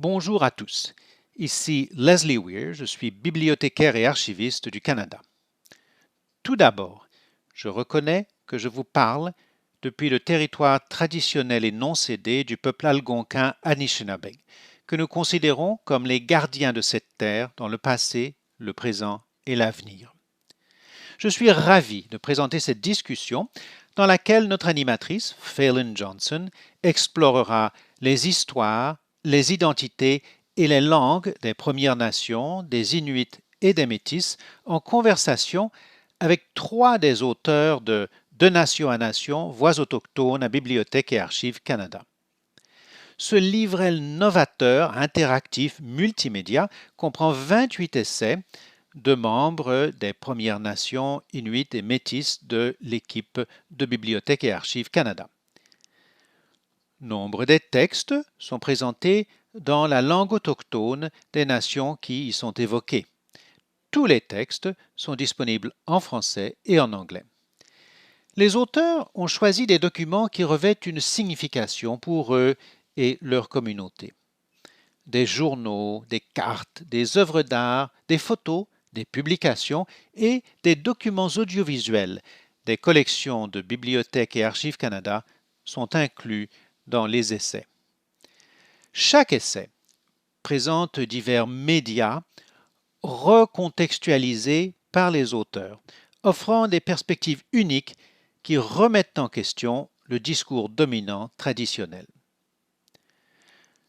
Bonjour à tous. Ici Leslie Weir, je suis bibliothécaire et archiviste du Canada. Tout d'abord, je reconnais que je vous parle depuis le territoire traditionnel et non cédé du peuple algonquin Anishinaabe, que nous considérons comme les gardiens de cette terre dans le passé, le présent et l'avenir. Je suis ravi de présenter cette discussion dans laquelle notre animatrice, Phelan Johnson, explorera les histoires, les identités et les langues des Premières Nations, des Inuits et des Métis en conversation avec trois des auteurs De Nation à Nation, Voix autochtones à Bibliothèque et Archives Canada. Ce livret novateur, interactif, multimédia comprend 28 essais de membres des Premières Nations, Inuits et Métis de l'équipe de Bibliothèque et Archives Canada. Nombre des textes sont présentés dans la langue autochtone des nations qui y sont évoquées. Tous les textes sont disponibles en français et en anglais. Les auteurs ont choisi des documents qui revêtent une signification pour eux et leur communauté. Des journaux, des cartes, des œuvres d'art, des photos, des publications et des documents audiovisuels des collections de Bibliothèque et Archives Canada sont inclus dans les essais. Chaque essai présente divers médias recontextualisés par les auteurs, offrant des perspectives uniques qui remettent en question le discours dominant traditionnel.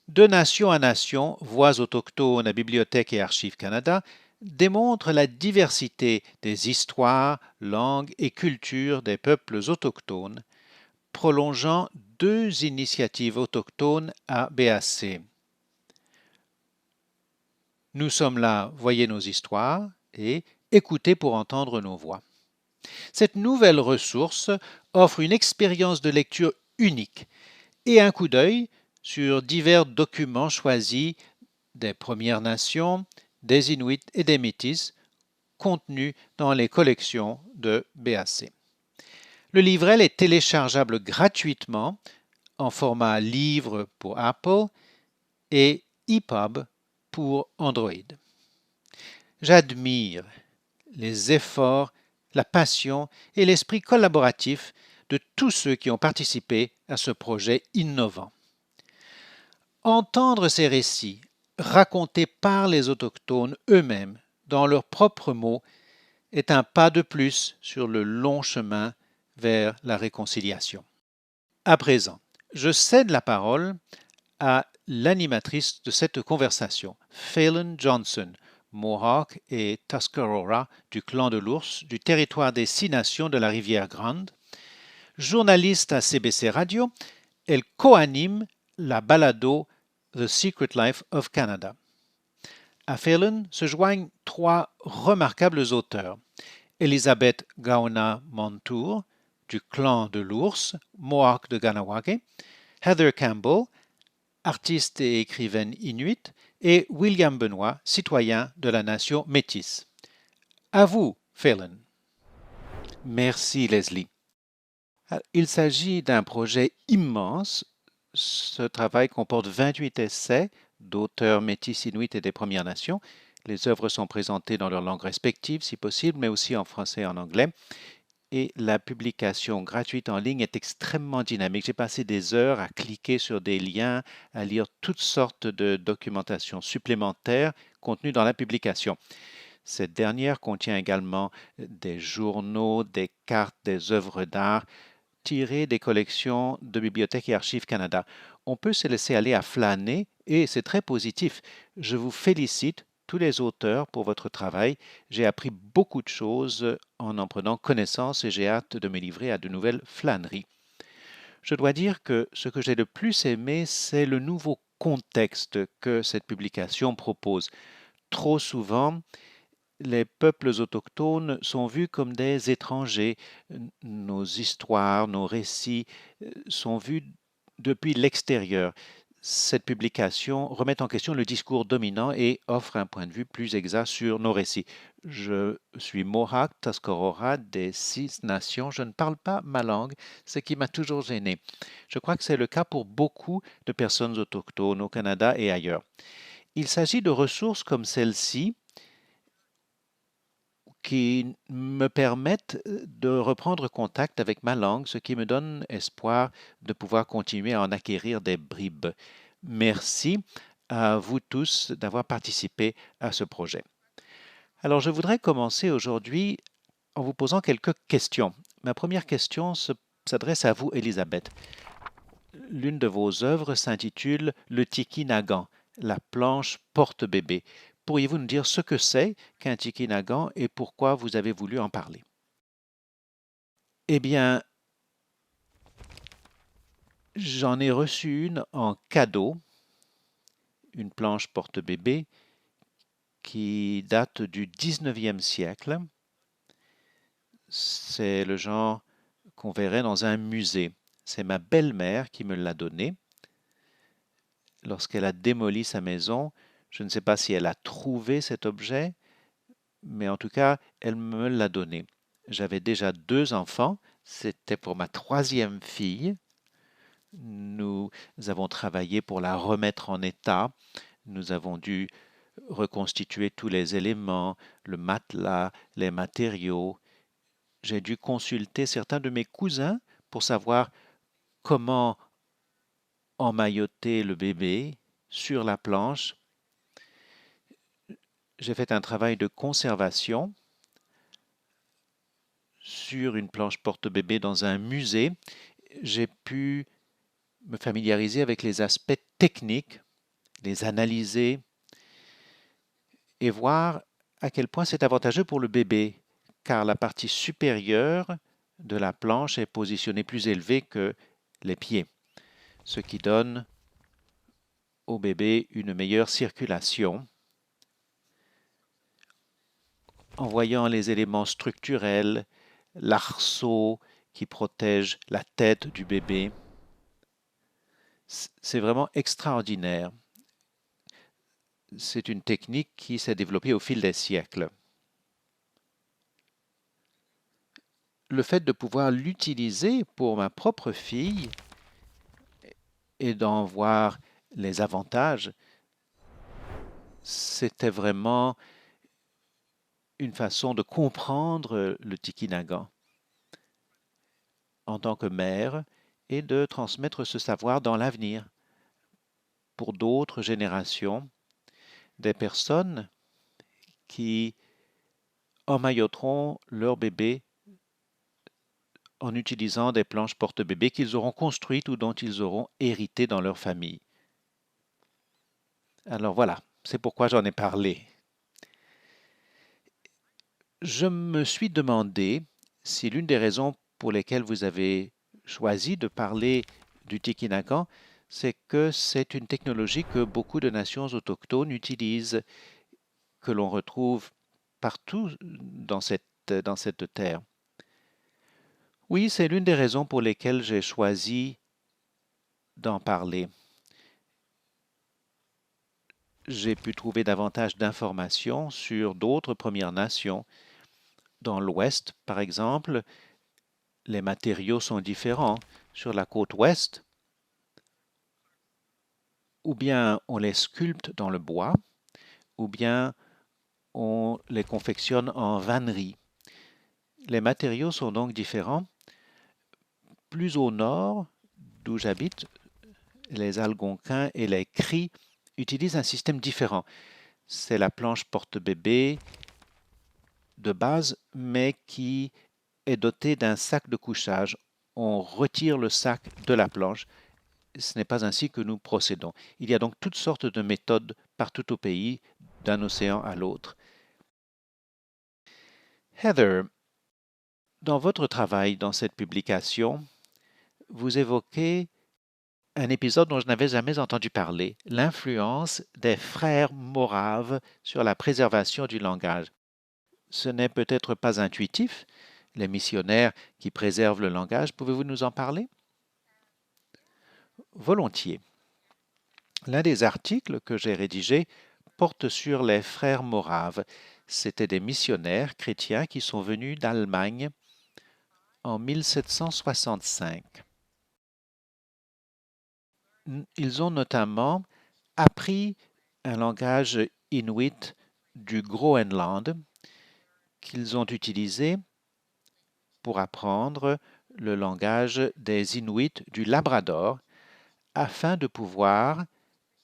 De Nation à Nation, Voix autochtones à Bibliothèque et Archives Canada démontre la diversité des histoires, langues et cultures des peuples autochtones, prolongeant deux initiatives autochtones à BAC. Nous sommes là, voyez nos histoires et écoutez pour entendre nos voix. Cette nouvelle ressource offre une expérience de lecture unique et un coup d'œil sur divers documents choisis des Premières Nations, des Inuits et des Métis contenus dans les collections de BAC. Le livret est téléchargeable gratuitement en format livre pour Apple et EPUB pour Android. J'admire les efforts, la passion et l'esprit collaboratif de tous ceux qui ont participé à ce projet innovant. Entendre ces récits racontés par les autochtones eux-mêmes dans leurs propres mots est un pas de plus sur le long chemin vers la réconciliation. À présent, je cède la parole à l'animatrice de cette conversation, Phelan Johnson, Mohawk et Tuscarora du clan de l'ours du territoire des 6 nations de la rivière Grande. Journaliste à CBC Radio, elle co-anime la balado The Secret Life of Canada. À Phelan se joignent trois remarquables auteurs. Elisabeth Gaona-Montour, du clan de l'ours, Mohawk de Ganawake, Heather Campbell, artiste et écrivaine inuit, et William Benoit, citoyen de la nation métisse. À vous, Phelan. Merci, Leslie. Il s'agit d'un projet immense. Ce travail comporte 28 essais d'auteurs métis inuits et des Premières Nations. Les œuvres sont présentées dans leurs langues respectives, si possible, mais aussi en français et en anglais. Et la publication gratuite en ligne est extrêmement dynamique. J'ai passé des heures à cliquer sur des liens, à lire toutes sortes de documentation supplémentaires contenues dans la publication. Cette dernière contient également des journaux, des cartes, des œuvres d'art tirées des collections de Bibliothèque et Archives Canada. On peut se laisser aller à flâner et c'est très positif. Je vous félicite tous les auteurs pour votre travail. J'ai appris beaucoup de choses en prenant connaissance et j'ai hâte de me livrer à de nouvelles flâneries. Je dois dire que ce que j'ai le plus aimé, c'est le nouveau contexte que cette publication propose. Trop souvent, les peuples autochtones sont vus comme des étrangers. Nos histoires, nos récits sont vus depuis l'extérieur. cette publication remet en question le discours dominant et offre un point de vue plus exact sur nos récits. Je suis Mohawk Tuscarora des Six Nations. Je ne parle pas ma langue, ce qui m'a toujours gêné. Je crois que c'est le cas pour beaucoup de personnes autochtones au Canada et ailleurs. Il s'agit de ressources comme celle-ci qui me permettent de reprendre contact avec ma langue, ce qui me donne espoir de pouvoir continuer à en acquérir des bribes. Merci à vous tous d'avoir participé à ce projet. Alors, je voudrais commencer aujourd'hui en vous posant quelques questions. Ma première question s'adresse à vous, Elisabeth. L'une de vos œuvres s'intitule Le Tikinagan, la planche porte-bébé. Pourriez-vous nous dire ce que c'est qu'un Tikinagan et pourquoi vous avez voulu en parler? Eh bien, j'en ai reçu une en cadeau, une planche porte-bébé qui date du 19e siècle. C'est le genre qu'on verrait dans un musée. C'est ma belle-mère qui me l'a donnée. Lorsqu'elle a démoli sa maison, je ne sais pas si elle a trouvé cet objet, mais en tout cas, elle me l'a donné. J'avais déjà 2 enfants, c'était pour ma 3e fille. Nous avons travaillé pour la remettre en état. Nous avons dû reconstituer tous les éléments, le matelas, les matériaux. J'ai dû consulter certains de mes cousins pour savoir comment emmailloter le bébé sur la planche. J'ai fait un travail de conservation sur une planche porte-bébé dans un musée. J'ai pu me familiariser avec les aspects techniques, les analyser et voir à quel point c'est avantageux pour le bébé, car la partie supérieure de la planche est positionnée plus élevée que les pieds, ce qui donne au bébé une meilleure circulation. En voyant les éléments structurels, l'arceau qui protège la tête du bébé, c'est vraiment extraordinaire. C'est une technique qui s'est développée au fil des siècles. Le fait de pouvoir l'utiliser pour ma propre fille et d'en voir les avantages, c'était vraiment une façon de comprendre le Tikinagan en tant que mère et de transmettre ce savoir dans l'avenir pour d'autres générations, des personnes qui emmailloteront leur bébé en utilisant des planches porte-bébés qu'ils auront construites ou dont ils auront hérité dans leur famille. Alors voilà, c'est pourquoi j'en ai parlé. Je me suis demandé si l'une des raisons pour lesquelles vous avez choisi de parler du Tikinagan, c'est que c'est une technologie que beaucoup de nations autochtones utilisent, que l'on retrouve partout dans cette terre. Oui, c'est l'une des raisons pour lesquelles j'ai choisi d'en parler. J'ai pu trouver davantage d'informations sur d'autres Premières Nations. Dans l'Ouest, par exemple, les matériaux sont différents. Sur la côte ouest, ou bien on les sculpte dans le bois, ou bien on les confectionne en vannerie. Les matériaux sont donc différents. Plus au nord, d'où j'habite, les Algonquins et les Cris utilisent un système différent. C'est la planche porte-bébé de base, mais qui est dotée d'un sac de couchage. On retire le sac de la planche. Ce n'est pas ainsi que nous procédons. Il y a donc toutes sortes de méthodes partout au pays, d'un océan à l'autre. Heather, dans votre travail dans cette publication, vous évoquez un épisode dont je n'avais jamais entendu parler, l'influence des frères moraves sur la préservation du langage. Ce n'est peut-être pas intuitif, les missionnaires qui préservent le langage, pouvez-vous nous en parler? Volontiers. L'un des articles que j'ai rédigés porte sur les frères moraves. C'étaient des missionnaires chrétiens qui sont venus d'Allemagne en 1765. Ils ont notamment appris un langage inuit du Groenland qu'ils ont utilisé pour apprendre le langage des Inuits du Labrador afin de pouvoir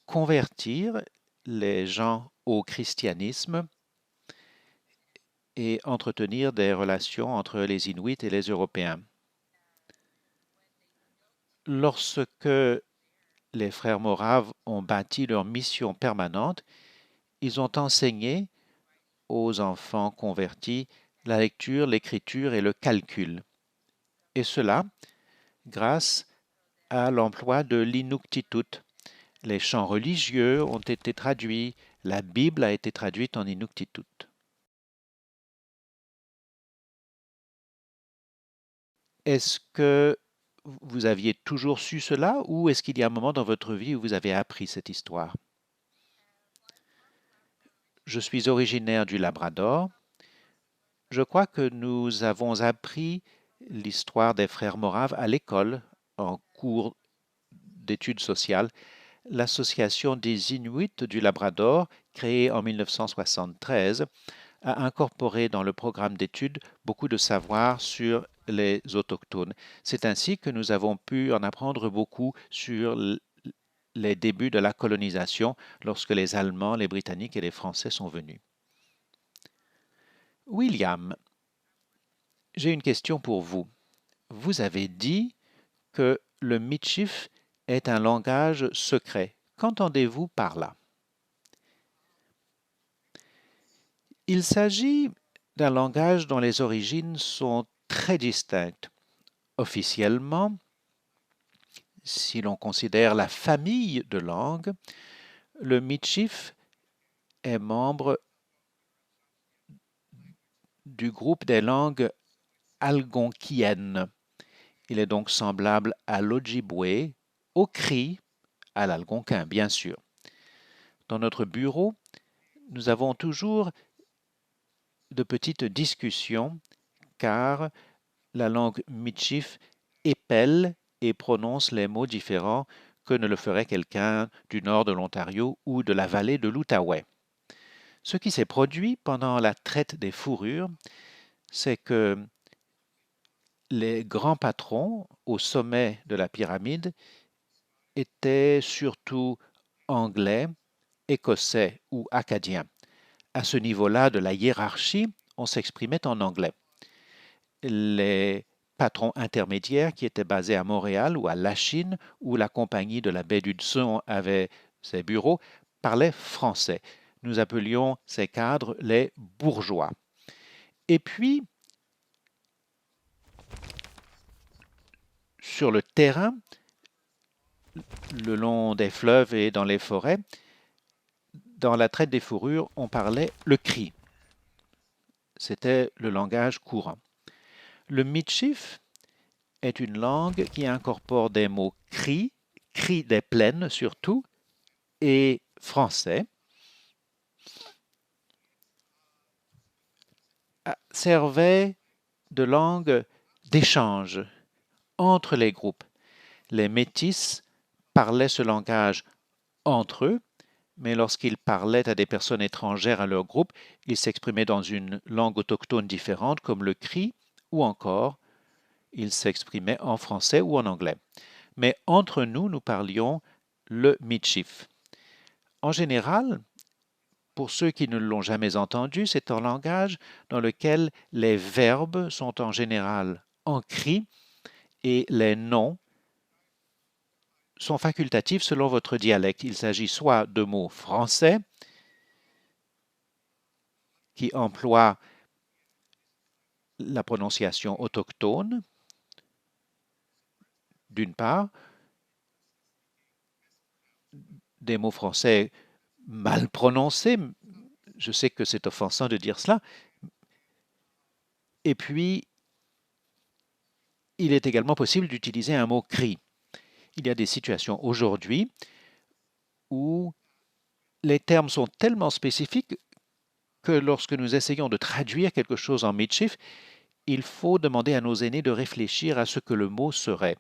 convertir les gens au christianisme et entretenir des relations entre les Inuits et les Européens. Lorsque les frères moraves ont bâti leur mission permanente, ils ont enseigné aux enfants convertis la lecture, l'écriture et le calcul. Et cela grâce à l'emploi de l'Inuktitut. Les chants religieux ont été traduits, la Bible a été traduite en Inuktitut. Est-ce que vous aviez toujours su cela ou est-ce qu'il y a un moment dans votre vie où vous avez appris cette histoire? Je suis originaire du Labrador. Je crois que nous avons appris l'histoire des frères moraves à l'école en cours d'études sociales. L'Association des Inuits du Labrador, créée en 1973, a incorporé dans le programme d'études beaucoup de savoir sur les autochtones. C'est ainsi que nous avons pu en apprendre beaucoup sur les débuts de la colonisation lorsque les Allemands, les Britanniques et les Français sont venus. William, j'ai une question pour vous. Vous avez dit que le Michif est un langage secret. Qu'entendez-vous par là? Il s'agit d'un langage dont les origines sont très distinctes. Officiellement, si l'on considère la famille de langues, le Michif est membre du groupe des langues algonquiennes. Il est donc semblable à l'Ojibwe, au cri, à l'algonquin, bien sûr. Dans notre bureau, nous avons toujours de petites discussions car la langue Michif épelle et prononce les mots différents que ne le ferait quelqu'un du nord de l'Ontario ou de la vallée de l'Outaouais. Ce qui s'est produit pendant la traite des fourrures, c'est que les grands patrons au sommet de la pyramide étaient surtout anglais, écossais ou acadiens. À ce niveau-là de la hiérarchie, on s'exprimait en anglais. Les patrons intermédiaires qui étaient basés à Montréal ou à Lachine, où la compagnie de la baie d'Hudson avait ses bureaux, parlaient français. Nous appelions ces cadres les bourgeois. Et puis, sur le terrain, le long des fleuves et dans les forêts, dans la traite des fourrures, on parlait le cri. C'était le langage courant. Le Michif est une langue qui incorpore des mots cri, cri des plaines surtout, et français, servait de langue d'échange entre les groupes. Les métis parlaient ce langage entre eux, mais lorsqu'ils parlaient à des personnes étrangères à leur groupe, ils s'exprimaient dans une langue autochtone différente comme le cri ou encore ils s'exprimaient en français ou en anglais. Mais entre nous, nous parlions le Michif. En général, pour ceux qui ne l'ont jamais entendu, c'est un langage dans lequel les verbes sont en général en cri et les noms sont facultatifs selon votre dialecte. Il s'agit soit de mots français qui emploient la prononciation autochtone, d'une part, des mots français mal prononcés, je sais que c'est offensant de dire cela, et puis il est également possible d'utiliser un mot cri. Il y a des situations aujourd'hui où les termes sont tellement spécifiques que lorsque nous essayons de traduire quelque chose en Michif, il faut demander à nos aînés de réfléchir à ce que le mot serait.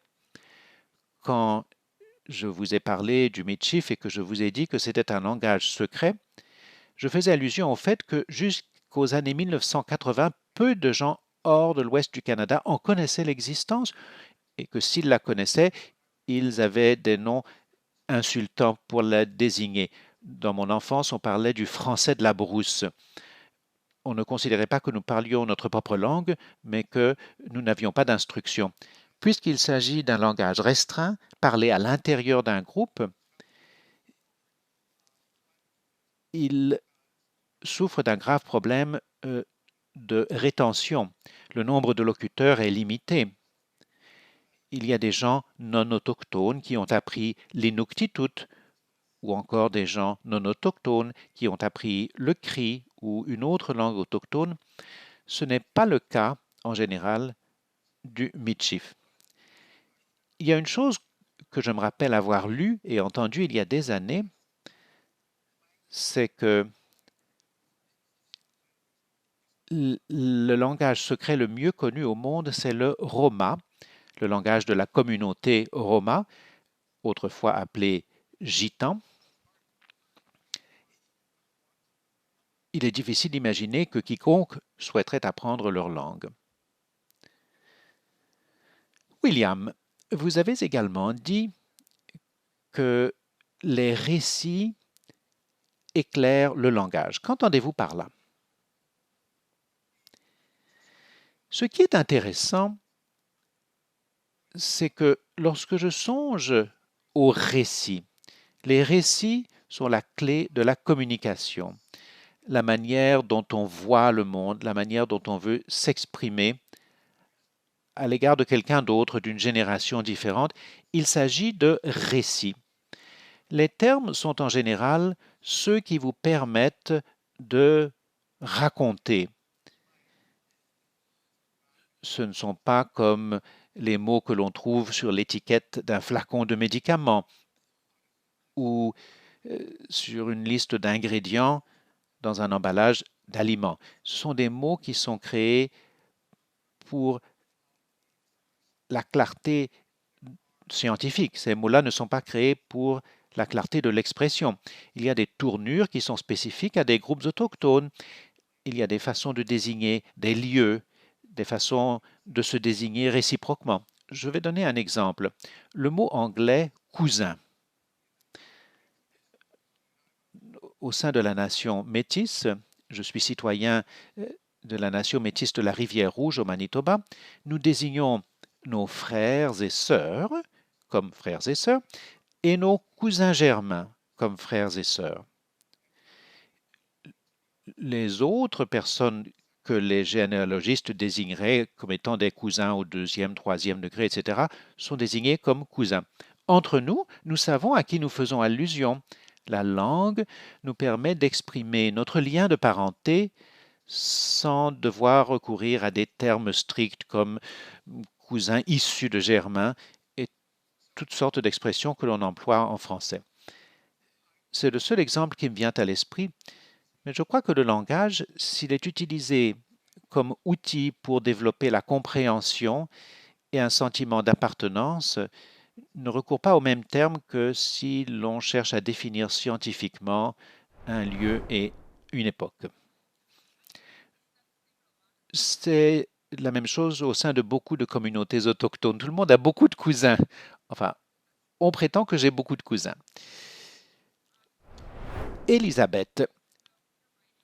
Quand je vous ai parlé du Michif et que je vous ai dit que c'était un langage secret, je faisais allusion au fait que jusqu'aux années 1980, peu de gens hors de l'ouest du Canada en connaissaient l'existence et que s'ils la connaissaient, ils avaient des noms insultants pour la désigner. Dans mon enfance, on parlait du français de la brousse. On ne considérait pas que nous parlions notre propre langue, mais que nous n'avions pas d'instruction. Puisqu'il s'agit d'un langage restreint, parlé à l'intérieur d'un groupe, il souffre d'un grave problème de rétention. Le nombre de locuteurs est limité. Il y a des gens non autochtones qui ont appris l'inuktitut, ou encore des gens non autochtones qui ont appris le cri ou une autre langue autochtone. Ce n'est pas le cas, en général, du Michif. Il y a une chose que je me rappelle avoir lue et entendue il y a des années, c'est que le langage secret le mieux connu au monde, c'est le Roma, le langage de la communauté Roma, autrefois appelé gitan. Il est difficile d'imaginer que quiconque souhaiterait apprendre leur langue. William, vous avez également dit que les récits éclairent le langage. Qu'entendez-vous par là? Ce qui est intéressant, c'est que lorsque je songe aux récits, les récits sont la clé de la communication, la manière dont on voit le monde, la manière dont on veut s'exprimer à l'égard de quelqu'un d'autre, d'une génération différente. Il s'agit de récits. Les termes sont en général ceux qui vous permettent de raconter. Ce ne sont pas comme les mots que l'on trouve sur l'étiquette d'un flacon de médicaments ou sur une liste d'ingrédients dans un emballage d'aliments. Ce sont des mots qui sont créés pour la clarté scientifique. Ces mots-là ne sont pas créés pour la clarté de l'expression. Il y a des tournures qui sont spécifiques à des groupes autochtones. Il y a des façons de désigner des lieux, des façons de se désigner réciproquement. Je vais donner un exemple. Le mot anglais cousin. Au sein de la nation métisse, je suis citoyen de la nation métisse de la Rivière-Rouge au Manitoba, nous désignons nos frères et sœurs comme frères et sœurs et nos cousins germains comme frères et sœurs. Les autres personnes que les généalogistes désigneraient comme étant des cousins au deuxième, troisième degré, etc., sont désignés comme cousins. Entre nous, nous savons à qui nous faisons allusion. La langue nous permet d'exprimer notre lien de parenté sans devoir recourir à des termes stricts comme cousin issu de germain et toutes sortes d'expressions que l'on emploie en français. C'est le seul exemple qui me vient à l'esprit, mais je crois que le langage, s'il est utilisé comme outil pour développer la compréhension et un sentiment d'appartenance, ne recourt pas aux mêmes termes que si l'on cherche à définir scientifiquement un lieu et une époque. C'est la même chose au sein de beaucoup de communautés autochtones. Tout le monde a beaucoup de cousins. Enfin, on prétend que j'ai beaucoup de cousins. Elisabeth,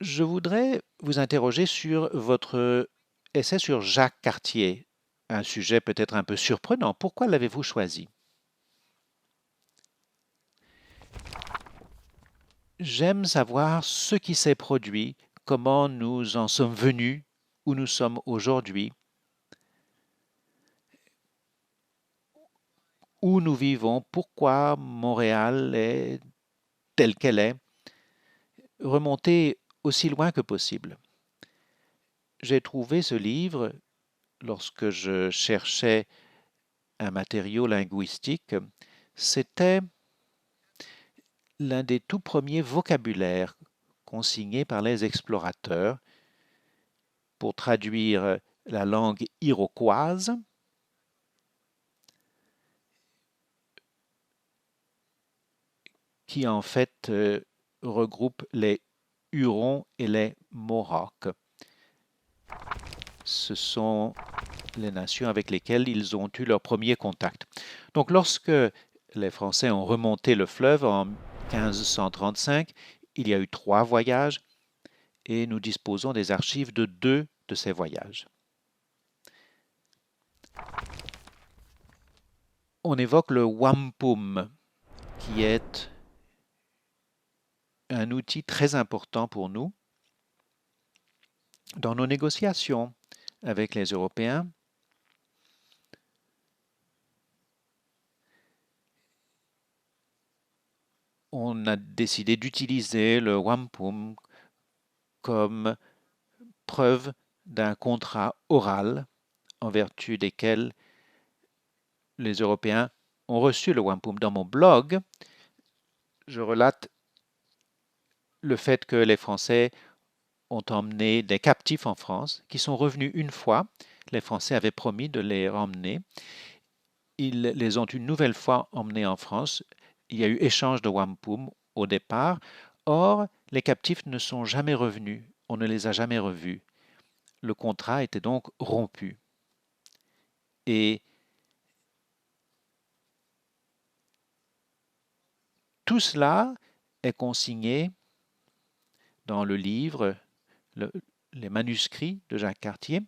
je voudrais vous interroger sur votre essai sur Jacques Cartier, un sujet peut-être un peu surprenant. Pourquoi l'avez-vous choisi? J'aime savoir ce qui s'est produit, comment nous en sommes venus, où nous sommes aujourd'hui, où nous vivons, pourquoi Montréal est telle qu'elle est. Remonter aussi loin que possible. J'ai trouvé ce livre lorsque je cherchais un matériau linguistique. C'était l'un des tout premiers vocabulaires consignés par les explorateurs pour traduire la langue iroquoise, qui en fait regroupe les Hurons et les Mohawks. Ce sont les nations avec lesquelles ils ont eu leur premier contact. Donc lorsque les Français ont remonté le fleuve en 1535, il y a eu 3 voyages et nous disposons des archives de 2 de ces voyages. On évoque le wampum, qui est un outil très important pour nous dans nos négociations avec les Européens. On a décidé d'utiliser le wampum comme preuve d'un contrat oral en vertu desquels les Européens ont reçu le wampum. Dans mon blog, je relate le fait que les Français ont emmené des captifs en France qui sont revenus une fois. Les Français avaient promis de les emmener. Ils les ont une nouvelle fois emmenés en France. Il y a eu échange de wampum au départ. Or, les captifs ne sont jamais revenus. On ne les a jamais revus. Le contrat était donc rompu. Et tout cela est consigné dans le livre, les manuscrits de Jacques Cartier.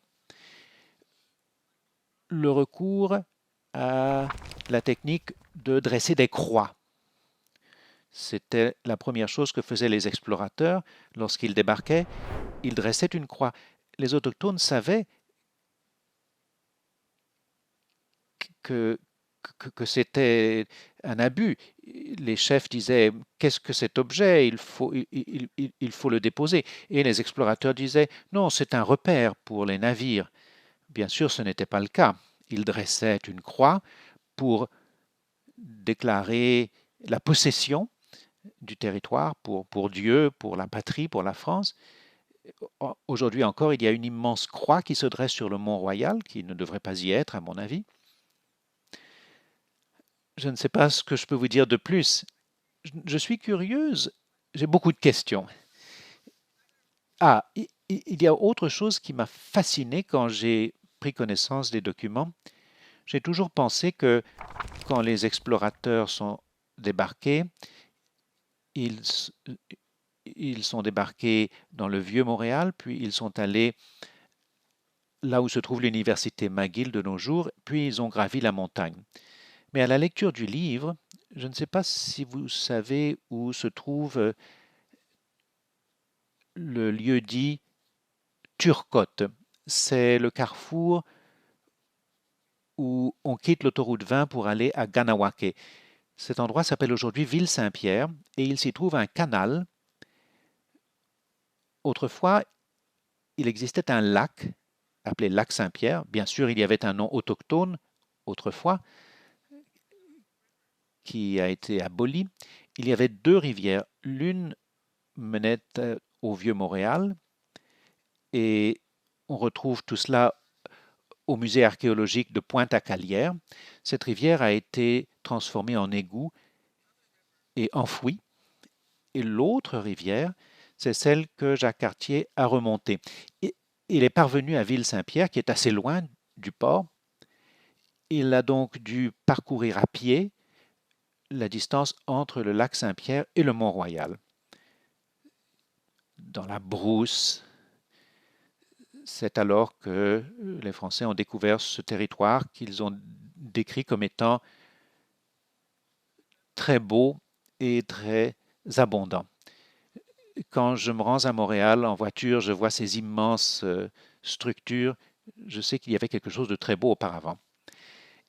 Le recours à la technique de dresser des croix. C'était la première chose que faisaient les explorateurs lorsqu'ils débarquaient. Ils dressaient une croix. Les autochtones savaient que, que c'était un abus. Les chefs disaient qu'est-ce que cet objet, il faut le déposer. Et les explorateurs disaient non, c'est un repère pour les navires. Bien sûr, ce n'était pas le cas. Ils dressaient une croix pour déclarer la possession du territoire pour Dieu, pour la patrie, pour la France. Aujourd'hui encore, il y a une immense croix qui se dresse sur le Mont-Royal, qui ne devrait pas y être, à mon avis. Je ne sais pas ce que je peux vous dire de plus. Je suis curieuse, j'ai beaucoup de questions. Ah, il y a autre chose qui m'a fasciné quand j'ai pris connaissance des documents. J'ai toujours pensé que quand les explorateurs sont débarqués, ils, ils sont débarqués dans le vieux Montréal, puis ils sont allés là où se trouve l'université McGill de nos jours, puis ils ont gravi la montagne. Mais à la lecture du livre, je ne sais pas si vous savez où se trouve le lieu dit Turcotte. C'est le carrefour où on quitte l'autoroute 20 pour aller à Ganawake. Cet endroit s'appelle aujourd'hui Ville-Saint-Pierre et il s'y trouve un canal. Autrefois, il existait un lac appelé lac Saint-Pierre. Bien sûr, il y avait un nom autochtone autrefois qui a été aboli. Il y avait 2 rivières. L'une menait au Vieux-Montréal et on retrouve tout cela au musée archéologique de Pointe-à-Calière. Cette rivière a été transformée en égout et enfouie. Et l'autre rivière, c'est celle que Jacques Cartier a remontée. Et il est parvenu à Ville-Saint-Pierre, qui est assez loin du port. Il a donc dû parcourir à pied la distance entre le lac Saint-Pierre et le Mont-Royal. Dans la brousse, c'est alors que les Français ont découvert ce territoire qu'ils ont décrit comme étant très beau et très abondant. Quand je me rends à Montréal en voiture, je vois ces immenses structures. Je sais qu'il y avait quelque chose de très beau auparavant.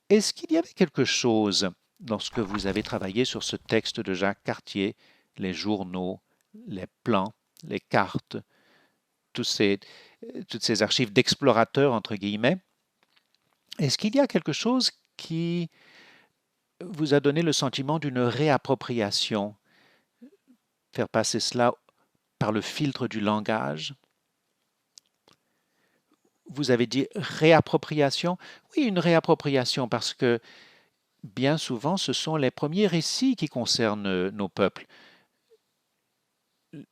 Est-ce qu'il y avait quelque chose, lorsque vous avez travaillé sur ce texte de Jacques Cartier, les journaux, les plans, les cartes, toutes ces archives d'explorateurs, entre guillemets, est-ce qu'il y a quelque chose qui vous a donné le sentiment d'une réappropriation faire passer cela par le filtre du langage. Vous avez dit réappropriation. Oui, une réappropriation parce que bien souvent, ce sont les premiers récits qui concernent nos peuples.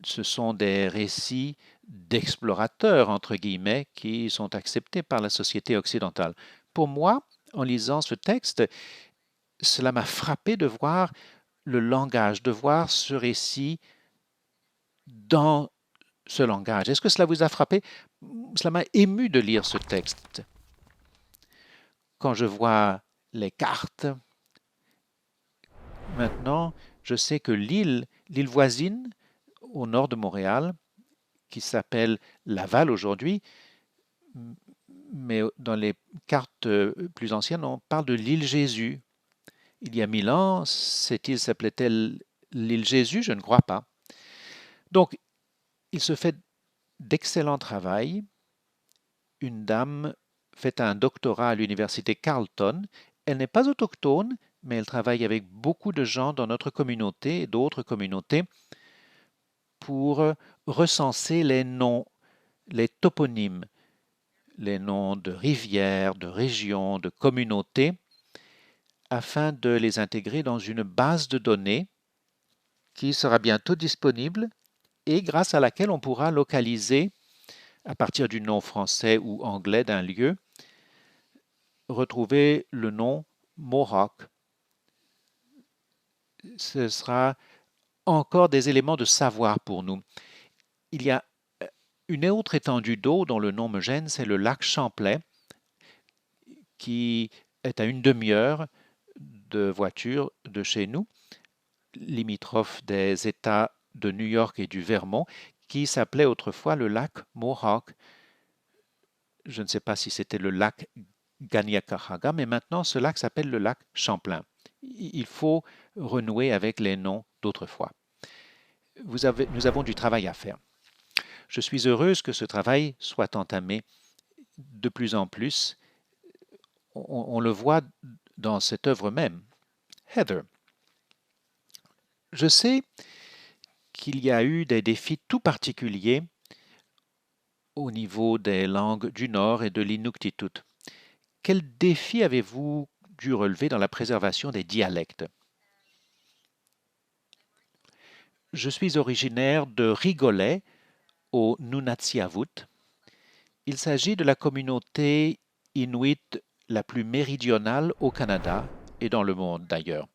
Ce sont des récits d'explorateurs, entre guillemets, qui sont acceptés par la société occidentale. Pour moi, en lisant ce texte, cela m'a frappé de voir le langage, de voir ce récit dans ce langage. Est-ce que cela vous a frappé? Cela m'a ému de lire ce texte. Quand je vois les cartes, maintenant, je sais que l'île voisine, au nord de Montréal, qui s'appelle Laval aujourd'hui, mais dans les cartes plus anciennes, on parle de l'île Jésus. Il y a 1000 ans, cette île s'appelait-elle l'île Jésus? Je ne crois pas. Donc, il se fait d'excellent travail. Une dame fait un doctorat à l'université Carleton. Elle n'est pas autochtone, mais elle travaille avec beaucoup de gens dans notre communauté et d'autres communautés pour recenser les noms, les toponymes, les noms de rivières, de régions, de communautés, afin de les intégrer dans une base de données qui sera bientôt disponible et grâce à laquelle on pourra localiser, à partir du nom français ou anglais d'un lieu, retrouver le nom Mohawk. Ce sera encore des éléments de savoir pour nous. Il y a une autre étendue d'eau dont le nom me gêne, c'est le lac Champlain, qui est à une demi-heure de voiture de chez nous, limitrophe des États de New York et du Vermont, qui s'appelait autrefois le lac Mohawk. Je ne sais pas si c'était le lac Ganyakahaga, mais maintenant ce lac s'appelle le lac Champlain. Il faut renouer avec les noms d'autrefois. Nous avons du travail à faire. Je suis heureuse que ce travail soit entamé de plus en plus. On le voit dans cette œuvre même. Heather, je sais qu'il y a eu des défis tout particuliers au niveau des langues du Nord et de l'Inuktitut. Quels défis avez-vous dû relever dans la préservation des dialectes? Je suis originaire de Rigolet, au Nunatsiavut. Il s'agit de la communauté inuit la plus méridionale au Canada et dans le monde d'ailleurs.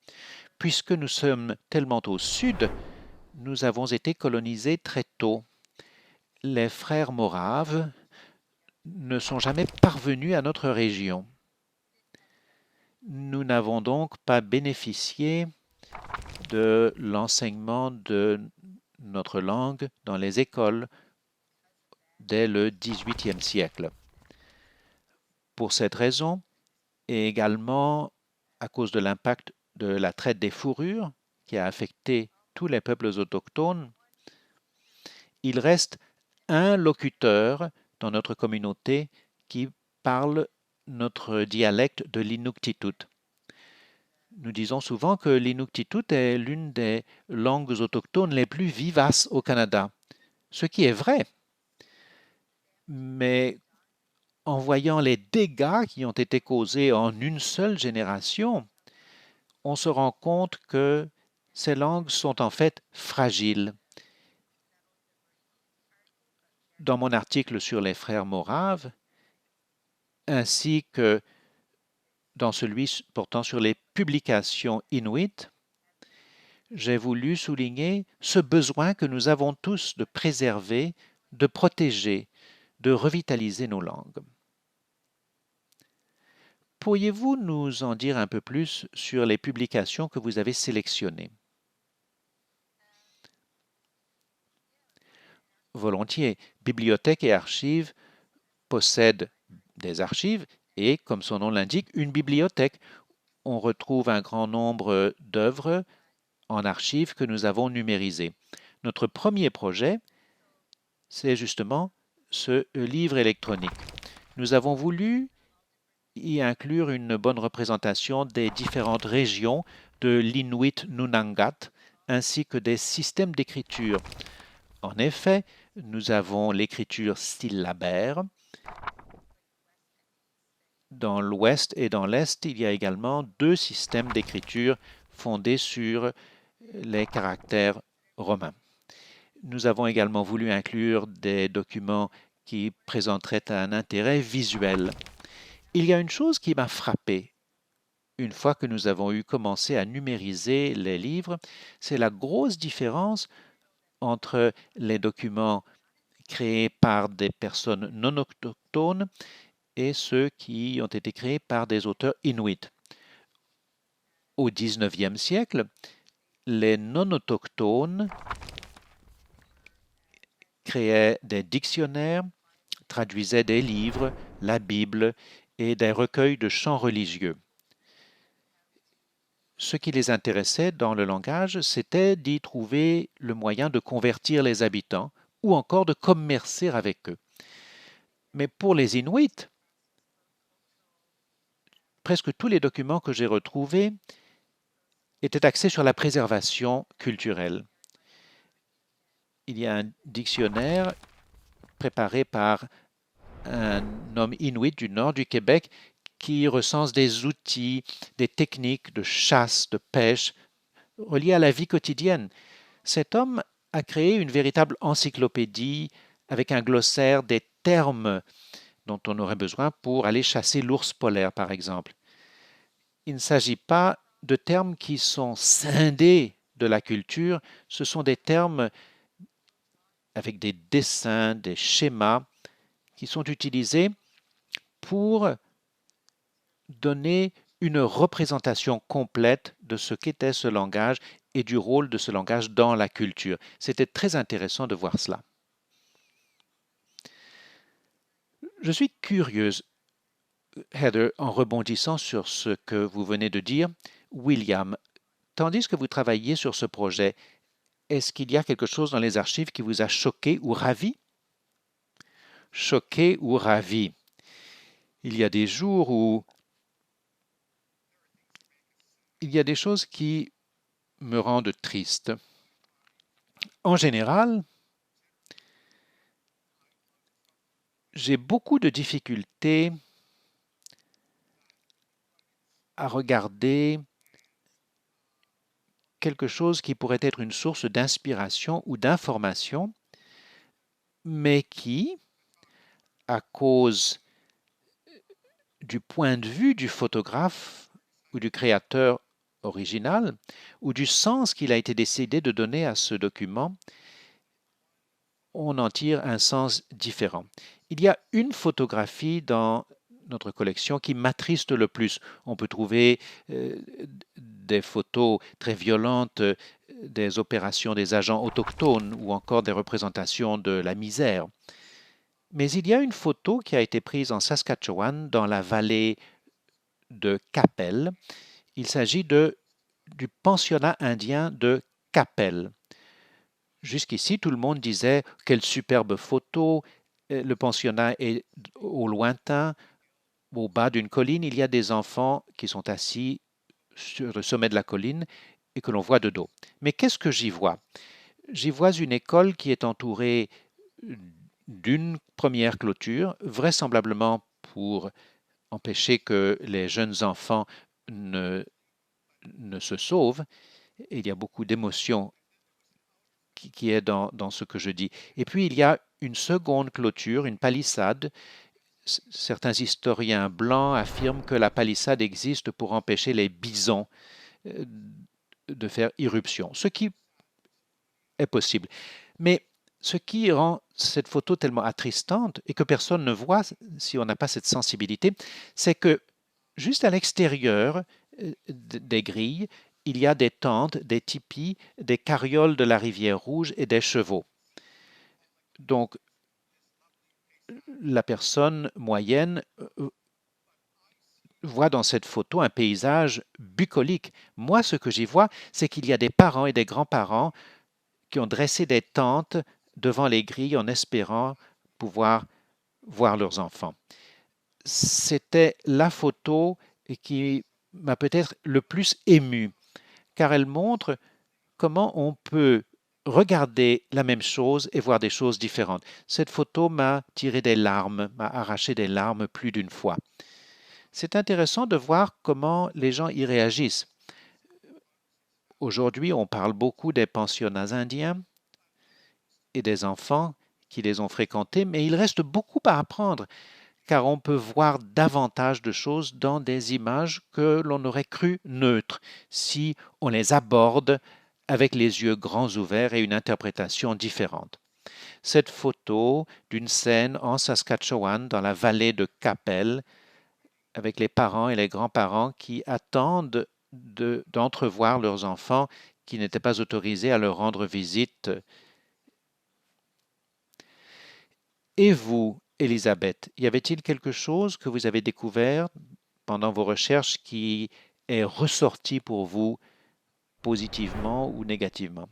Puisque nous sommes tellement au sud, nous avons été colonisés très tôt. Les frères moraves ne sont jamais parvenus à notre région. Nous n'avons donc pas bénéficié de l'enseignement de notre langue dans les écoles dès le XVIIIe siècle. Pour cette raison, et également à cause de l'impact de la traite des fourrures qui a affecté tous les peuples autochtones, il reste un locuteur dans notre communauté qui parle notre dialecte de l'Inuktitut. Nous disons souvent que l'Inuktitut est l'une des langues autochtones les plus vivaces au Canada, ce qui est vrai. Mais en voyant les dégâts qui ont été causés en une seule génération, on se rend compte que ces langues sont en fait fragiles. Dans mon article sur les frères moraves, ainsi que dans celui portant sur les publications inuites, j'ai voulu souligner ce besoin que nous avons tous de préserver, de protéger, de revitaliser nos langues. Pourriez-vous nous en dire un peu plus sur les publications que vous avez sélectionnées? Volontiers. Bibliothèque et archives possèdent des archives et, comme son nom l'indique, une bibliothèque. On retrouve un grand nombre d'œuvres en archives que nous avons numérisées. Notre premier projet, c'est justement ce livre électronique. Nous avons voulu y inclure une bonne représentation des différentes régions de l'Inuit Nunangat, ainsi que des systèmes d'écriture. En effet, nous avons l'écriture syllabaire. Dans l'Ouest et dans l'Est, il y a également deux systèmes d'écriture fondés sur les caractères romains. Nous avons également voulu inclure des documents qui présenteraient un intérêt visuel. Il y a une chose qui m'a frappé une fois que nous avons eu commencé à numériser les livres, c'est la grosse différence entre les documents créés par des personnes non autochtones et ceux qui ont été créés par des auteurs inuits. Au XIXe siècle, les non-autochtones créaient des dictionnaires, traduisaient des livres, la Bible et des recueils de chants religieux. Ce qui les intéressait dans le langage, c'était d'y trouver le moyen de convertir les habitants ou encore de commercer avec eux. Mais pour les Inuits, presque tous les documents que j'ai retrouvés étaient axés sur la préservation culturelle. Il y a un dictionnaire préparé par un homme inuit du nord du Québec qui recense des outils, des techniques de chasse, de pêche reliées à la vie quotidienne. Cet homme a créé une véritable encyclopédie avec un glossaire des termes dont on aurait besoin pour aller chasser l'ours polaire, par exemple. Il ne s'agit pas de termes qui sont scindés de la culture, ce sont des termes avec des dessins, des schémas qui sont utilisés pour donner une représentation complète de ce qu'était ce langage et du rôle de ce langage dans la culture. C'était très intéressant de voir cela. Je suis curieuse, Heather, en rebondissant sur ce que vous venez de dire. William, tandis que vous travailliez sur ce projet, est-ce qu'il y a quelque chose dans les archives qui vous a choqué ou ravi? Choqué ou ravi. Il y a des jours où il y a des choses qui me rendent triste. En général, j'ai beaucoup de difficultés à regarder quelque chose qui pourrait être une source d'inspiration ou d'information, mais qui, à cause du point de vue du photographe ou du créateur original, ou du sens qu'il a été décidé de donner à ce document, on en tire un sens différent. Il y a une photographie dans notre collection qui m'attriste le plus. On peut trouver des photos très violentes des opérations des agents autochtones ou encore des représentations de la misère. Mais il y a une photo qui a été prise en Saskatchewan, dans la vallée de Qu'Appelle. Il s'agit du pensionnat indien de Qu'Appelle. Jusqu'ici, tout le monde disait quelle superbe photo, le pensionnat est au lointain, au bas d'une colline, il y a des enfants qui sont assis sur le sommet de la colline et que l'on voit de dos. Mais qu'est-ce que j'y vois? J'y vois une école qui est entourée d'une première clôture, vraisemblablement pour empêcher que les jeunes enfants ne se sauvent. Et il y a beaucoup d'émotions qui est dans ce que je dis. Et puis il y a une seconde clôture, une palissade. Certains historiens blancs affirment que la palissade existe pour empêcher les bisons de faire irruption, ce qui est possible. Mais ce qui rend cette photo tellement attristante et que personne ne voit si on n'a pas cette sensibilité, c'est que juste à l'extérieur des grilles, il y a des tentes, des tipis, des carrioles de la rivière Rouge et des chevaux. Donc, la personne moyenne voit dans cette photo un paysage bucolique. Moi, ce que j'y vois, c'est qu'il y a des parents et des grands-parents qui ont dressé des tentes devant les grilles en espérant pouvoir voir leurs enfants. C'était la photo qui m'a peut-être le plus ému, car elle montre comment on peut regarder la même chose et voir des choses différentes. Cette photo m'a tiré des larmes, m'a arraché des larmes plus d'une fois. C'est intéressant de voir comment les gens y réagissent. Aujourd'hui, on parle beaucoup des pensionnats indiens et des enfants qui les ont fréquentés, mais il reste beaucoup à apprendre, car on peut voir davantage de choses dans des images que l'on aurait cru neutres si on les aborde avec les yeux grands ouverts et une interprétation différente. Cette photo d'une scène en Saskatchewan, dans la vallée de Qu'Appelle, avec les parents et les grands-parents qui attendent d'entrevoir leurs enfants qui n'étaient pas autorisés à leur rendre visite. Et vous, Elisabeth, y avait-il quelque chose que vous avez découvert pendant vos recherches qui est ressorti pour vous positivement ou négativement?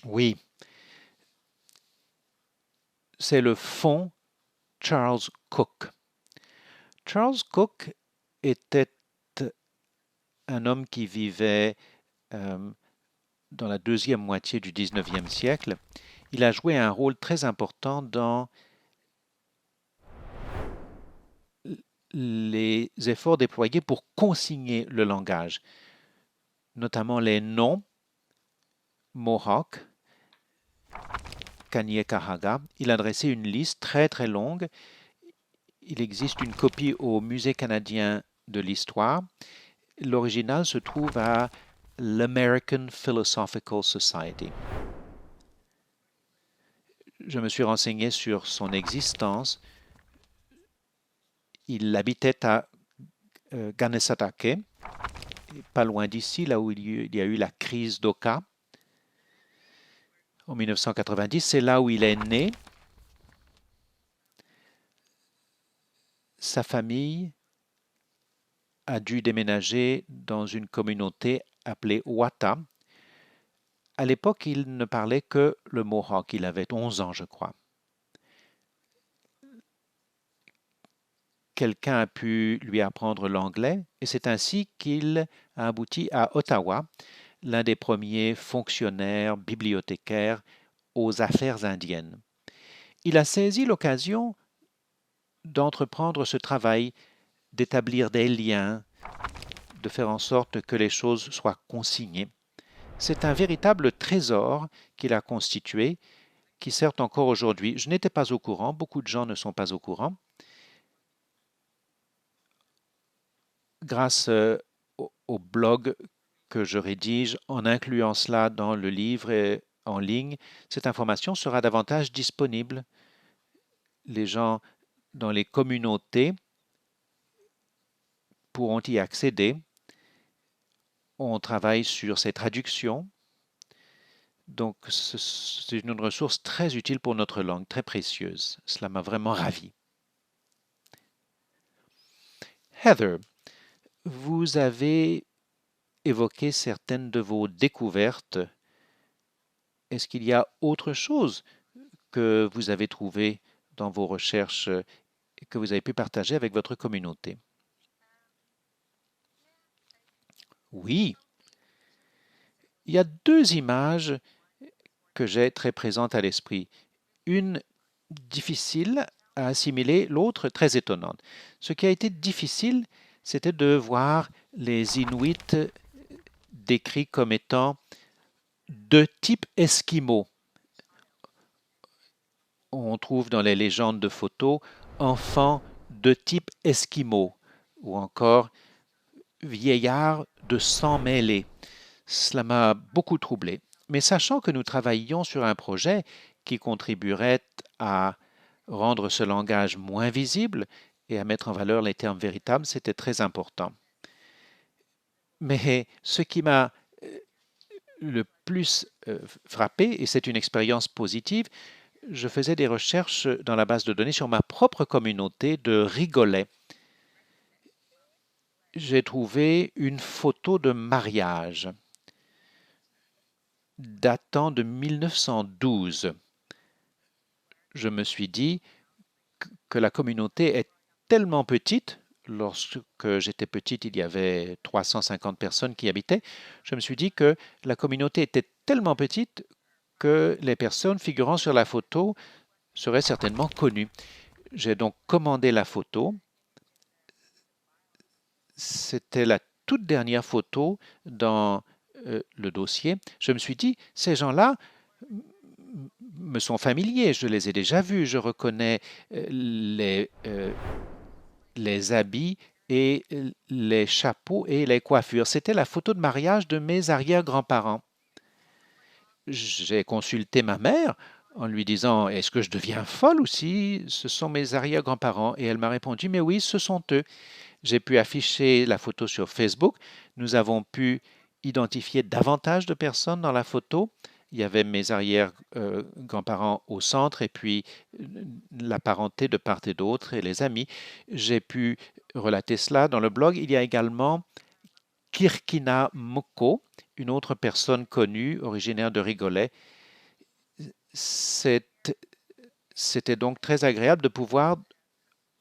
Oui, c'est le fonds Charles Cook. Charles Cook était un homme qui vivait euh, dans la deuxième moitié du 19e siècle. Il a joué un rôle très important dans les efforts déployés pour consigner le langage, notamment les noms Mohawk, Kanien'kehá:ka. Il a dressé une liste très très longue. Il existe une copie au Musée canadien de l'histoire. L'original se trouve à l'American Philosophical Society. Je me suis renseigné sur son existence. Il habitait à Kanesatake, pas loin d'ici, là où il y a eu la crise d'Oka en 1990. C'est là où il est né. Sa famille a dû déménager dans une communauté appelée Wata. À l'époque, il ne parlait que le Mohawk. Il avait 11 ans, je crois. Quelqu'un a pu lui apprendre l'anglais et c'est ainsi qu'il a abouti à Ottawa, l'un des premiers fonctionnaires bibliothécaires aux affaires indiennes. Il a saisi l'occasion d'entreprendre ce travail, d'établir des liens, de faire en sorte que les choses soient consignées. C'est un véritable trésor qu'il a constitué, qui sert encore aujourd'hui. Je n'étais pas au courant, beaucoup de gens ne sont pas au courant. Grâce au blog que je rédige, en incluant cela dans le livre et en ligne, cette information sera davantage disponible. Les gens dans les communautés pourront y accéder. On travaille sur ces traductions. Donc, c'est une ressource très utile pour notre langue, très précieuse. Cela m'a vraiment ravi. Heather, vous avez évoqué certaines de vos découvertes. Est-ce qu'il y a autre chose que vous avez trouvé dans vos recherches et que vous avez pu partager avec votre communauté? Oui, il y a deux images que j'ai très présentes à l'esprit. Une difficile à assimiler, l'autre très étonnante. Ce qui a été difficile, c'était de voir les Inuits décrits comme étant de type esquimau. On trouve dans les légendes de photos enfants de type esquimau ou encore vieillard de sang mêlé. Cela m'a beaucoup troublé. Mais sachant que nous travaillions sur un projet qui contribuerait à rendre ce langage moins visible et à mettre en valeur les termes véritables, c'était très important. Mais ce qui m'a le plus frappé, et c'est une expérience positive, je faisais des recherches dans la base de données sur ma propre communauté de Rigolets. J'ai trouvé une photo de mariage datant de 1912. Je me suis dit que la communauté est tellement petite, lorsque j'étais petite, il y avait 350 personnes qui habitaient. Je me suis dit que la communauté était tellement petite que les personnes figurant sur la photo seraient certainement connues. J'ai donc commandé la photo. C'était la toute dernière photo dans le dossier. Je me suis dit, ces gens-là me sont familiers, je les ai déjà vus, je reconnais les habits et les chapeaux et les coiffures. C'était la photo de mariage de mes arrière-grands-parents. J'ai consulté ma mère en lui disant, est-ce que je deviens folle aussi? Ce sont mes arrière-grands-parents. Et elle m'a répondu, mais oui, ce sont eux. J'ai pu afficher la photo sur Facebook. Nous avons pu identifier davantage de personnes dans la photo. Il y avait mes arrière-grands-parents au centre et puis la parenté de part et d'autre et les amis. J'ai pu relater cela dans le blog. Il y a également Kirkina Moko, une autre personne connue, originaire de Rigolet. C'était donc très agréable de pouvoir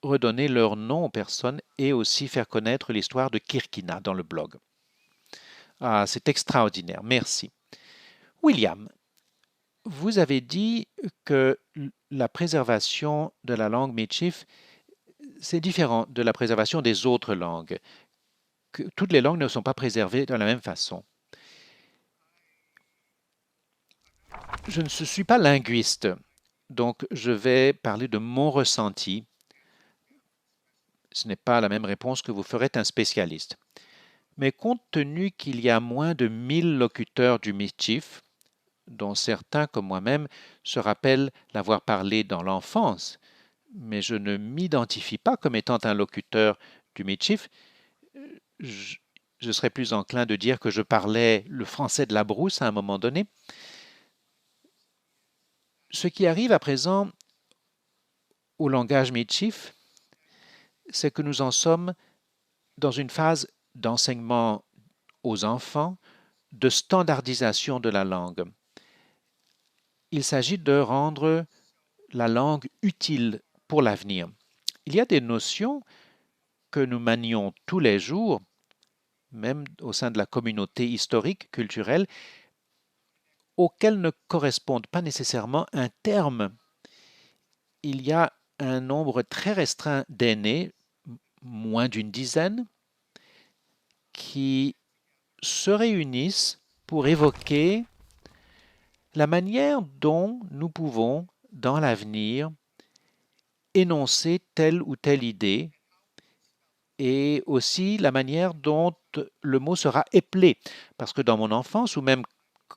redonner leur nom aux personnes et aussi faire connaître l'histoire de Kirkina dans le blog. Ah, c'est extraordinaire, merci. William, vous avez dit que la préservation de la langue Michif, c'est différent de la préservation des autres langues, que toutes les langues ne sont pas préservées de la même façon. Je ne suis pas linguiste, donc je vais parler de mon ressenti. Ce n'est pas la même réponse que vous ferait un spécialiste. Mais compte tenu qu'il y a moins de 1000 locuteurs du Michif, dont certains, comme moi-même, se rappellent l'avoir parlé dans l'enfance, mais je ne m'identifie pas comme étant un locuteur du Michif, je, je serais plus enclin de dire que je parlais le français de la brousse à un moment donné. Ce qui arrive à présent au langage Michif, c'est que nous en sommes dans une phase d'enseignement aux enfants, de standardisation de la langue. Il s'agit de rendre la langue utile pour l'avenir. Il y a des notions que nous manions tous les jours, même au sein de la communauté historique, culturelle, auxquelles ne correspondent pas nécessairement un terme. Il y a un nombre très restreint d'aînés, moins d'une dizaine, qui se réunissent pour évoquer la manière dont nous pouvons, dans l'avenir, énoncer telle ou telle idée et aussi la manière dont le mot sera éplé. Parce que dans mon enfance, ou même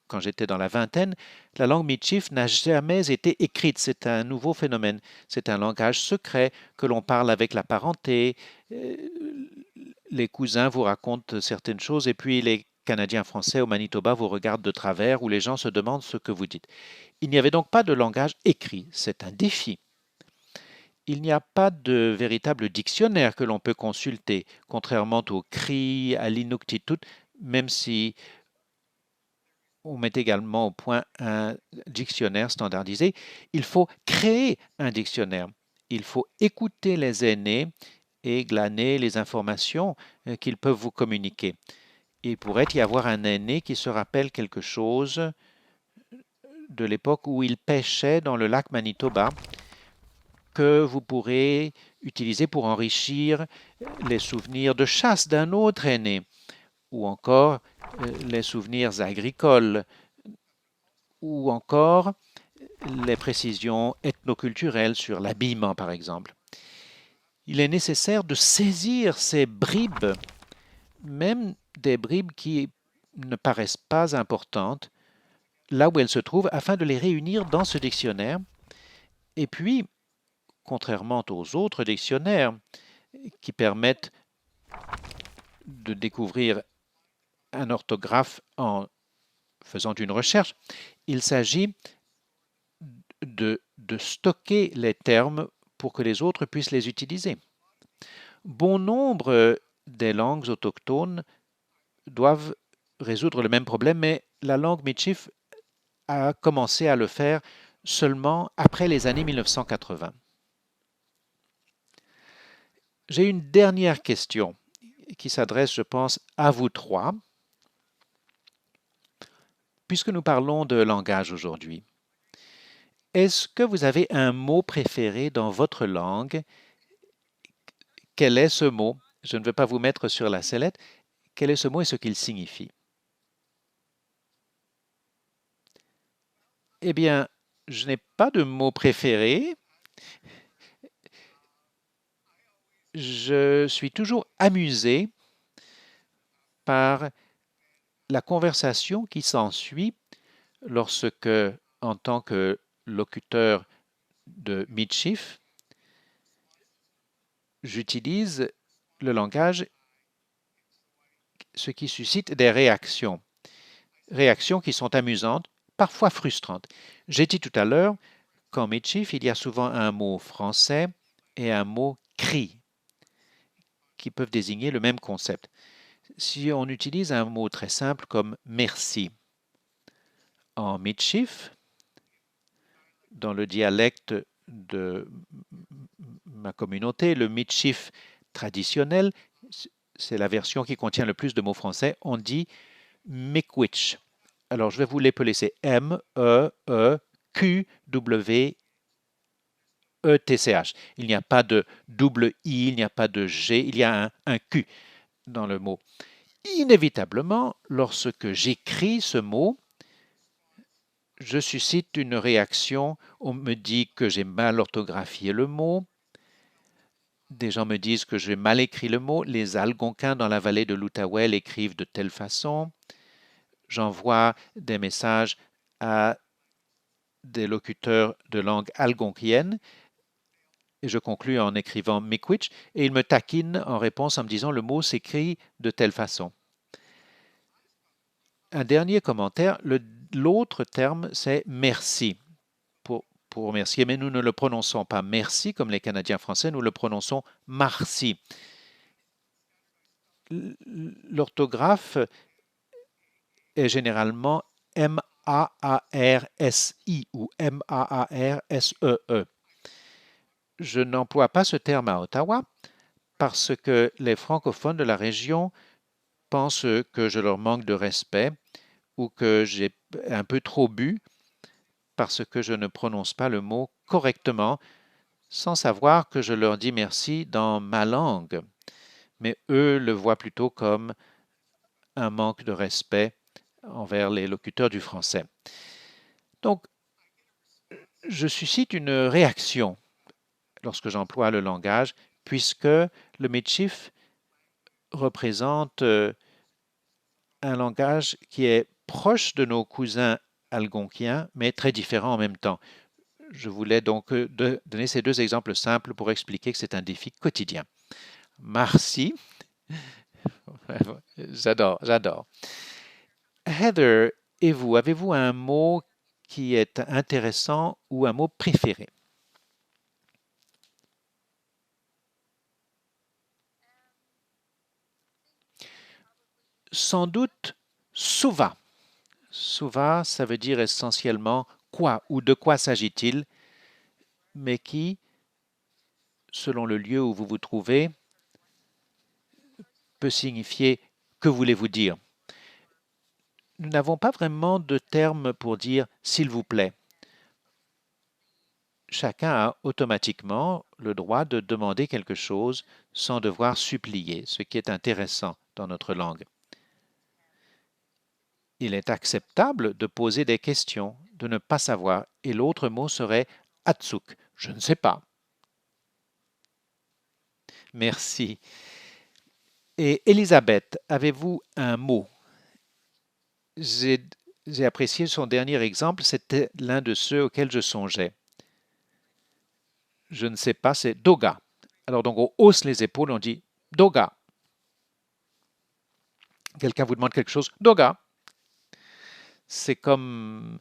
quand j'étais dans la vingtaine, la langue Michif n'a jamais été écrite. C'est un nouveau phénomène. C'est un langage secret que l'on parle avec la parenté. Les cousins vous racontent certaines choses et puis les Canadiens français au Manitoba vous regardent de travers ou les gens se demandent ce que vous dites. Il n'y avait donc pas de langage écrit. C'est un défi. Il n'y a pas de véritable dictionnaire que l'on peut consulter, contrairement au CRI, à l'Inuktitut, même si on met également au point un dictionnaire standardisé. Il faut créer un dictionnaire. Il faut écouter les aînés et glaner les informations qu'ils peuvent vous communiquer. Il pourrait y avoir un aîné qui se rappelle quelque chose de l'époque où il pêchait dans le lac Manitoba que vous pourrez utiliser pour enrichir les souvenirs de chasse d'un autre aîné, ou encore les souvenirs agricoles, ou encore les précisions ethnoculturelles sur l'habillement, par exemple. Il est nécessaire de saisir ces bribes, même des bribes qui ne paraissent pas importantes, là où elles se trouvent, afin de les réunir dans ce dictionnaire. Et puis, contrairement aux autres dictionnaires qui permettent de découvrir un orthographe en faisant une recherche, il s'agit de stocker les termes pour que les autres puissent les utiliser. Bon nombre des langues autochtones doivent résoudre le même problème, mais la langue Michif a commencé à le faire seulement après les années 1980. J'ai une dernière question qui s'adresse, je pense, à vous trois, puisque nous parlons de langage aujourd'hui. Est-ce que vous avez un mot préféré dans votre langue? Quel est ce mot? Je ne veux pas vous mettre sur la sellette. Quel est ce mot et ce qu'il signifie? Eh bien, je n'ai pas de mot préféré. Je suis toujours amusé par la conversation qui s'ensuit lorsque, en tant que locuteur de Midship, j'utilise le langage, ce qui suscite des réactions. Réactions qui sont amusantes, parfois frustrantes. J'ai dit tout à l'heure qu'en Midship, il y a souvent un mot français et un mot cri qui peuvent désigner le même concept. Si on utilise un mot très simple comme merci, en Midship, dans le dialecte de ma communauté, le Midship traditionnel, c'est la version qui contient le plus de mots français, on dit Miigwech. Alors, je vais vous l'épeler, c'est M-E-E-Q-W-E-T-C-H. Il n'y a pas de double I, il n'y a pas de G, il y a un Q dans le mot. Inévitablement, lorsque j'écris ce mot, je suscite une réaction. On me dit que j'ai mal orthographié le mot. Des gens me disent que j'ai mal écrit le mot. Les Algonquins dans la vallée de l'Outaouais l'écrivent de telle façon. J'envoie des messages à des locuteurs de langue algonquienne et je conclus en écrivant Miigwech et ils me taquinent en réponse en me disant le mot s'écrit de telle façon. Un dernier commentaire, l'autre terme c'est merci pour remercier, mais nous ne le prononçons pas merci comme les Canadiens français, nous le prononçons marci. L'orthographe est généralement M-A-A-R-S-I ou M-A-A-R-S-E-E. Je n'emploie pas ce terme à Ottawa parce que les francophones de la région pensent que je leur manque de respect ou que j'ai un peu trop bu parce que je ne prononce pas le mot correctement sans savoir que je leur dis merci dans ma langue. Mais eux le voient plutôt comme un manque de respect envers les locuteurs du français. Donc, je suscite une réaction lorsque j'emploie le langage, puisque le Miigwech représente un langage qui est proche de nos cousins algonquiens, mais très différent en même temps. Je voulais donc donner ces deux exemples simples pour expliquer que c'est un défi quotidien. Merci. J'adore, j'adore. Heather, et vous, avez-vous un mot qui est intéressant ou un mot préféré? Sans doute, suva. Suva, ça veut dire essentiellement quoi ou de quoi s'agit-il, mais qui, selon le lieu où vous vous trouvez, peut signifier que voulez-vous dire. Nous n'avons pas vraiment de terme pour dire s'il vous plaît. Chacun a automatiquement le droit de demander quelque chose sans devoir supplier, ce qui est intéressant dans notre langue. Il est acceptable de poser des questions, de ne pas savoir, et l'autre mot serait atsuk, je ne sais pas. Merci. Et Elisabeth, avez-vous un mot? J'ai apprécié son dernier exemple, c'était l'un de ceux auxquels je songeais. Je ne sais pas, c'est doga. Alors donc on hausse les épaules, on dit doga. Quelqu'un vous demande quelque chose, doga. C'est comme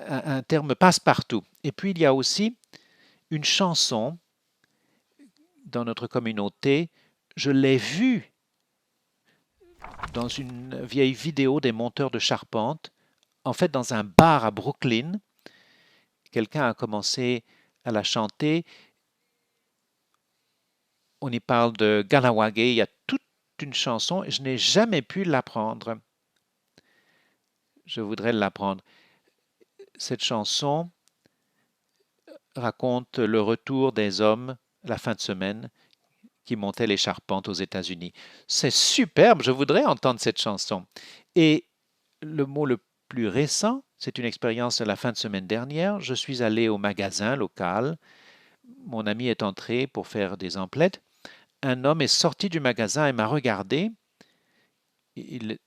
un terme passe-partout. Et puis il y a aussi une chanson dans notre communauté. Je l'ai vue dans une vieille vidéo des monteurs de charpente, en fait dans un bar à Brooklyn. Quelqu'un a commencé à la chanter On y parle de Ganawage. Il y a toute une chanson et je n'ai jamais pu l'apprendre. Je voudrais l'apprendre. Cette chanson raconte le retour des hommes la fin de semaine qui montaient les charpentes aux États-Unis. C'est superbe, je voudrais entendre cette chanson. Et le mot le plus récent, c'est une expérience de la fin de semaine dernière. Je suis allé au magasin local. Mon ami est entré pour faire des emplettes. Un homme est sorti du magasin et m'a regardé. Il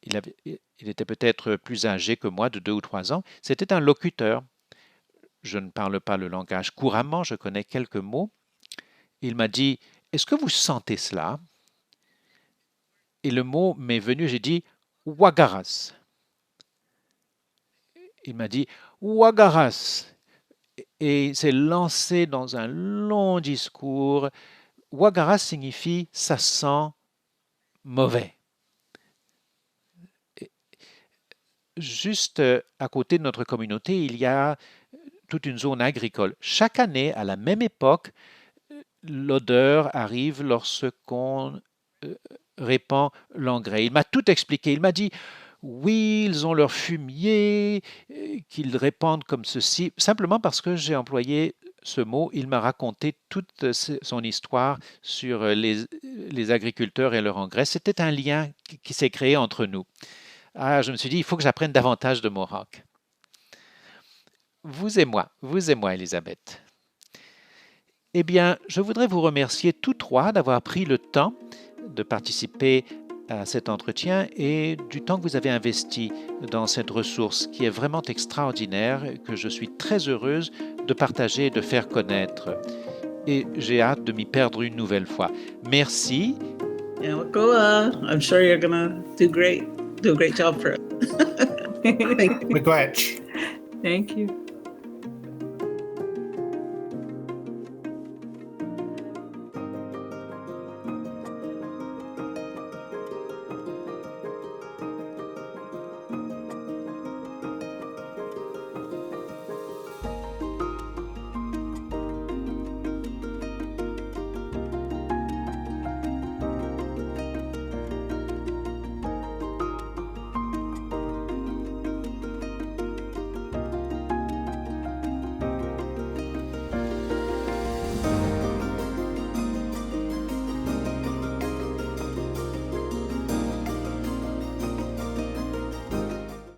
était peut-être plus âgé que moi, de 2 ou 3 ans. C'était un locuteur. Je ne parle pas le langage couramment, je connais quelques mots. Il m'a dit, est-ce que vous sentez cela? Et le mot m'est venu, j'ai dit, Wagaras. Il m'a dit, Wagaras. Et il s'est lancé dans un long discours. Wagaras signifie ça sent mauvais. Juste à côté de notre communauté, il y a toute une zone agricole. Chaque année, à la même époque, l'odeur arrive lorsqu'on répand l'engrais. Il m'a tout expliqué. Il m'a dit, oui, ils ont leur fumier, qu'ils répandent comme ceci. Simplement parce que j'ai employé ce mot, il m'a raconté toute son histoire sur les agriculteurs et leur engrais. C'était un lien qui s'est créé entre nous. Ah, je me suis dit, il faut que j'apprenne davantage de Mohawk. Vous et moi, Elisabeth. Eh bien, je voudrais vous remercier tous trois d'avoir pris le temps de participer à cet entretien et du temps que vous avez investi dans cette ressource qui est vraiment extraordinaire, que je suis très heureuse de partager et de faire connaître. Et j'ai hâte de m'y perdre une nouvelle fois. Merci. I'm sure you're gonna do great. Do a great job for it. Miigwech. Thank you.